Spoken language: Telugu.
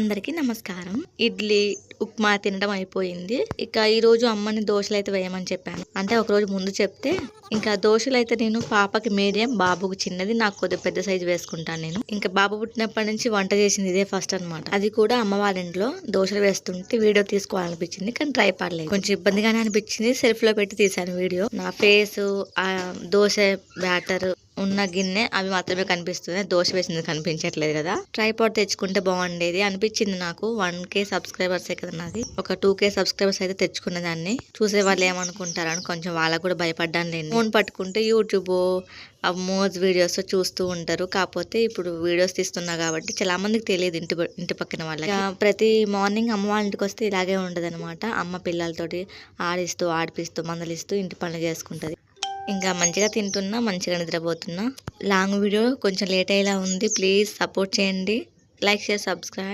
అందరికీ నమస్కారం. ఇడ్లీ ఉప్మా తినడం అయిపోయింది. ఇక ఈ రోజు అమ్మని దోశలు అయితే వేయమని చెప్పాను. అంటే ఒక రోజు ముందు చెప్తే ఇంకా దోశలు అయితే నేను పాపకి మీడియం, బాబుకి చిన్నది, నాకు కొద్దిగా పెద్ద సైజు వేసుకుంటాను. నేను ఇంకా బాబు పుట్టినప్పటి నుంచి వంట చేసింది ఇదే ఫస్ట్ అన్నమాట. అది కూడా అమ్మ వాళ్ళ ఇంట్లో దోశలు వేస్తుంటే వీడియో తీసుకోవాలనిపించింది, కానీ ట్రై పడలేదు. కొంచెం ఇబ్బందిగానే అనిపించింది. సెల్ఫ్ లో పెట్టి తీసాను వీడియో. నా ఫేస్, ఆ దోశ బ్యాటర్ ఉన్న గిన్నె అవి మాత్రమే కనిపిస్తుంది, దోశ వేసింది కనిపించట్లేదు కదా. ట్రైపాడ్ తెచ్చుకుంటే బాగుండేది అనిపించింది నాకు. 1K సబ్స్క్రైబర్స్ కదా నాది. ఒక 2K సబ్స్క్రైబర్స్ అయితే తెచ్చుకున్న దాన్ని. చూసే వాళ్ళు ఏమనుకుంటారని కొంచెం వాళ్ళకు కూడా భయపడ్డాను లేండి. ఫోన్ పట్టుకుంటే యూట్యూబ్ మోజ్ వీడియోస్ చూస్తూ ఉంటారు. కాకపోతే ఇప్పుడు వీడియోస్ తీస్తున్నా కాబట్టి చాలా మందికి తెలియదు ఇంటి పక్కన వాళ్ళకి. ప్రతి మార్నింగ్ అమ్మ వాళ్ళ ఇంటికి వస్తే ఇలాగే ఉండదు అనమాట. అమ్మ పిల్లలతోటి ఆడిస్తూ ఆడిపిస్తూ మందలిస్తూ ఇంటి పనులు చేసుకుంటది. ఇంకా మంచిగా తింటున్నా, మంచిగా నిద్రపోతున్నా. లాంగ్ వీడియో కొంచెం లేట్ అయ్యేలా ఉంది. ప్లీజ్ సపోర్ట్ చేయండి. Like, share, subscribe.